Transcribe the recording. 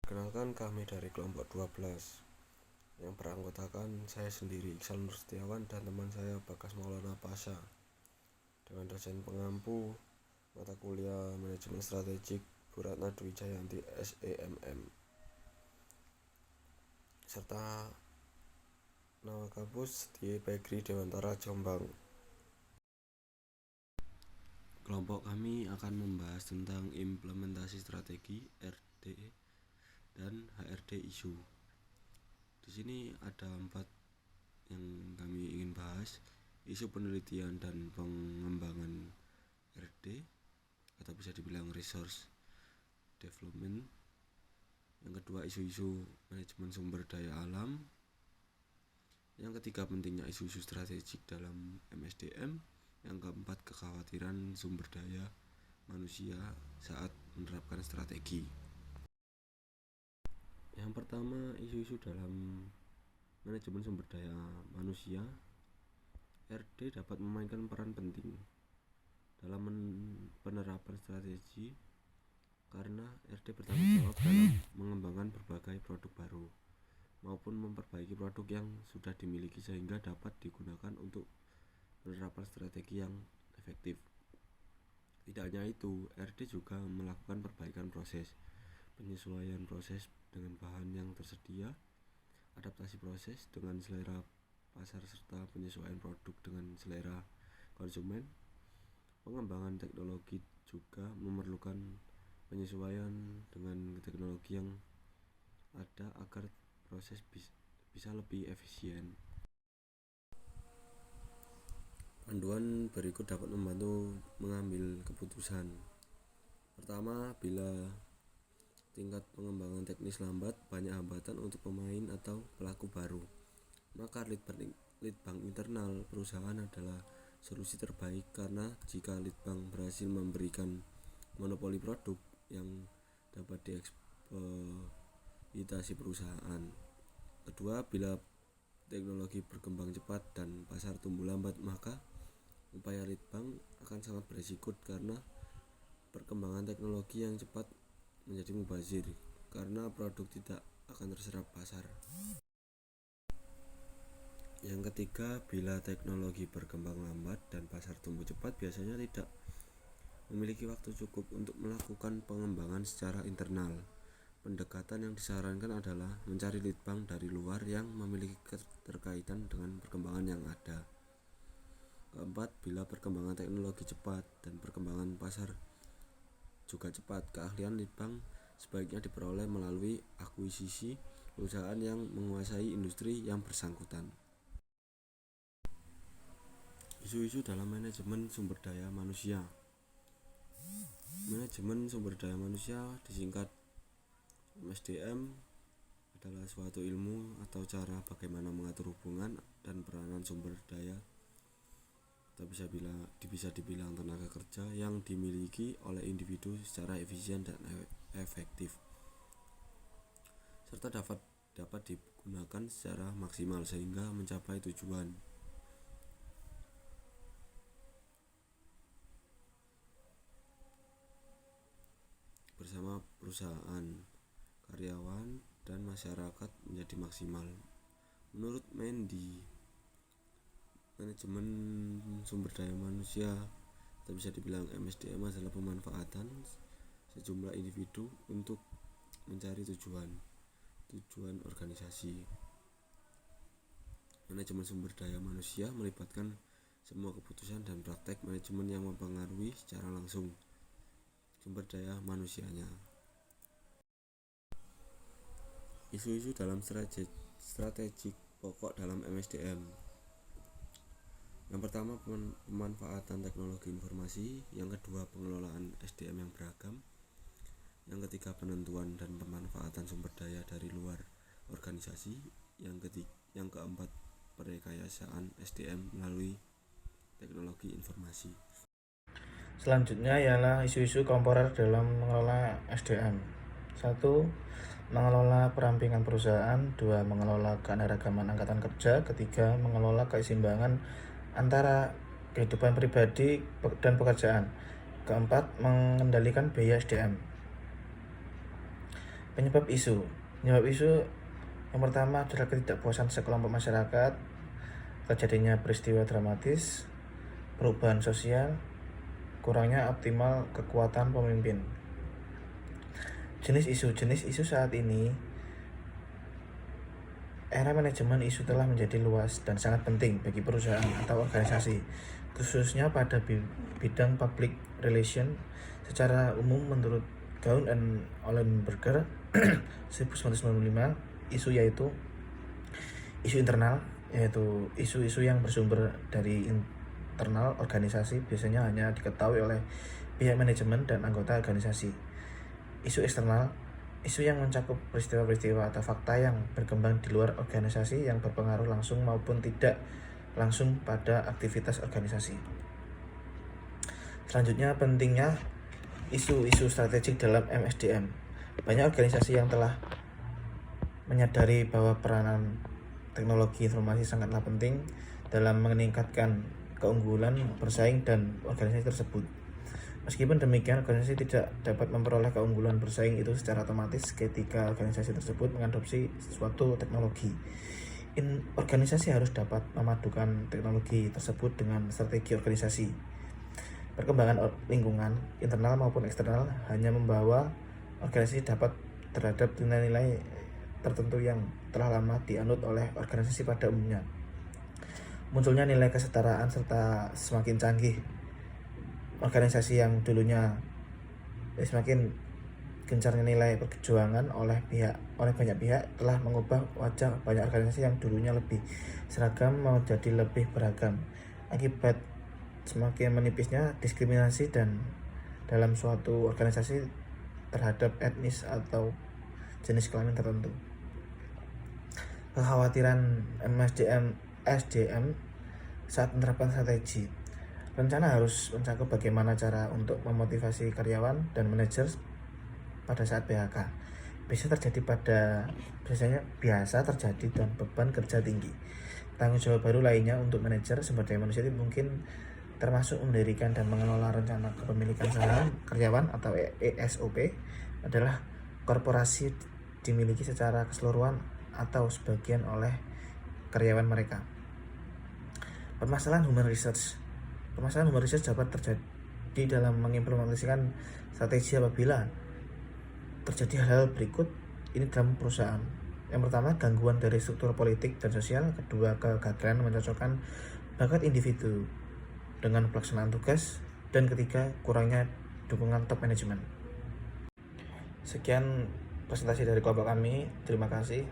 Perkenalkan, kami dari kelompok 12 yang beranggotakan saya sendiri, Iksal Nur Setiawan, dan teman saya Bagas Maulana Pasha, dengan dosen pengampu mata kuliah Manajemen Strategik Bu Ratna Dwi Jayanti SEMM, serta Nawakabus Setie Pegri Dewantara Jombang. Kelompok kami akan membahas tentang implementasi strategi RD dan HRD isu. Di sini ada 4 yang kami ingin bahas: isu penelitian dan pengembangan RD atau bisa dibilang resource development. Yang kedua, isu-isu manajemen sumber daya alam. Yang ketiga, pentingnya isu-isu strategik dalam MSDM. Yang keempat, kekhawatiran sumber daya manusia saat menerapkan strategi. Yang pertama, isu-isu dalam manajemen sumber daya manusia. RD dapat memainkan peran penting dalam penerapan strategi karena RD bertanggung jawab dalam mengembangkan berbagai produk baru maupun memperbaiki produk yang sudah dimiliki sehingga dapat digunakan untuk penerapan strategi yang efektif. Tidak hanya itu, RD juga melakukan perbaikan proses, penyesuaian proses dengan bahan yang tersedia, adaptasi proses dengan selera pasar serta penyesuaian produk dengan selera konsumen. Pengembangan teknologi juga memerlukan penyesuaian dengan teknologi yang ada agar proses bisa lebih efisien. Panduan berikut dapat membantu mengambil keputusan. Pertama, bila tingkat pengembangan teknis lambat, banyak hambatan untuk pemain atau pelaku baru, maka leadbank internal perusahaan adalah solusi terbaik, karena jika leadbank berhasil memberikan monopoli produk yang dapat dieksploitasi perusahaan. Kedua, bila teknologi berkembang cepat dan pasar tumbuh lambat, maka upaya leadbank akan sangat berisiko karena perkembangan teknologi yang cepat menjadi mubazir karena produk tidak akan terserap pasar. Yang ketiga, bila teknologi berkembang lambat dan pasar tumbuh cepat, biasanya tidak memiliki waktu cukup untuk melakukan pengembangan secara internal. Pendekatan yang disarankan adalah mencari leadbank dari luar yang memiliki keterkaitan dengan perkembangan yang ada. Keempat, bila perkembangan teknologi cepat dan perkembangan pasar juga cepat, keahlian leadbank sebaiknya diperoleh melalui akuisisi perusahaan yang menguasai industri yang bersangkutan. Isu-isu dalam manajemen sumber daya manusia. Manajemen sumber daya manusia, disingkat MSDM, adalah suatu ilmu atau cara bagaimana mengatur hubungan dan peranan sumber daya atau bisa dibilang tenaga kerja yang dimiliki oleh individu secara efisien dan efektif, serta dapat digunakan secara maksimal sehingga mencapai tujuan. Bersama perusahaan, karyawan, dan masyarakat menjadi maksimal. Menurut Mendy, manajemen sumber daya manusia atau bisa dibilang MSDM adalah pemanfaatan sejumlah individu untuk mencari tujuan organisasi. Manajemen sumber daya manusia melibatkan semua keputusan dan praktek manajemen yang mempengaruhi secara langsung sumber daya manusianya. Isu-isu dalam strategik pokok dalam MSDM. Yang pertama, pemanfaatan teknologi informasi. Yang kedua, pengelolaan SDM yang beragam. Yang ketiga, penentuan dan pemanfaatan sumber daya dari luar organisasi. Yang keempat, perekayasaan SDM melalui teknologi informasi. Selanjutnya ialah isu-isu komporer dalam mengelola SDM. 1. Mengelola perampingan perusahaan. 2. Mengelola keanekaragaman angkatan kerja. 3. Mengelola keseimbangan antara kehidupan pribadi dan pekerjaan. 4. Mengendalikan biaya SDM. Penyebab isu yang pertama adalah ketidakpuasan sekelompok masyarakat, terjadinya peristiwa dramatis, perubahan sosial, kurangnya optimal kekuatan pemimpin. Jenis isu saat ini, era manajemen isu telah menjadi luas dan sangat penting bagi perusahaan atau organisasi, khususnya pada bidang public relation. Secara umum, menurut Gaun and Ollenberger 1995, isu yaitu isu internal, yaitu isu-isu yang bersumber dari internal organisasi, biasanya hanya diketahui oleh pihak manajemen dan anggota organisasi. Isu eksternal, isu yang mencakup peristiwa-peristiwa atau fakta yang berkembang di luar organisasi yang berpengaruh langsung maupun tidak langsung pada aktivitas organisasi. Selanjutnya, pentingnya isu-isu strategik dalam MSDM. Banyak organisasi yang telah menyadari bahwa peranan teknologi informasi sangatlah penting dalam meningkatkan keunggulan bersaing dan organisasi tersebut. Meskipun demikian, organisasi tidak dapat memperoleh keunggulan bersaing itu secara otomatis ketika organisasi tersebut mengadopsi suatu teknologi. Organisasi harus dapat memadukan teknologi tersebut dengan strategi organisasi. Perkembangan lingkungan, internal maupun eksternal, hanya membawa organisasi dapat terhadap nilai-nilai tertentu yang telah lama dianut oleh organisasi pada umumnya. Munculnya nilai kesetaraan serta semakin canggih organisasi yang dulunya semakin gencarnya nilai perjuangan oleh banyak pihak telah mengubah wajah banyak organisasi yang dulunya lebih seragam menjadi lebih beragam akibat semakin menipisnya diskriminasi dan dalam suatu organisasi terhadap etnis atau jenis kelamin tertentu. Kekhawatiran SDM saat menerapkan strategi. Rencana harus mencakup bagaimana cara untuk memotivasi karyawan dan manajer pada saat PHK. Biasa terjadi dan beban kerja tinggi. Tanggung jawab baru lainnya untuk manajer sumber daya manusia mungkin termasuk mendirikan dan mengelola rencana kepemilikan saham karyawan atau ESOP adalah korporasi dimiliki secara keseluruhan atau sebagian oleh karyawan mereka. Permasalahan human research dapat terjadi dalam mengimplementasikan strategi apabila terjadi hal-hal berikut ini dalam perusahaan. Yang pertama, gangguan dari struktur politik dan sosial. Kedua, kegagalan mencocokkan bakat individu dengan pelaksanaan tugas. Dan ketiga, kurangnya dukungan top manajemen. Sekian presentasi dari kelompok kami. Terima kasih.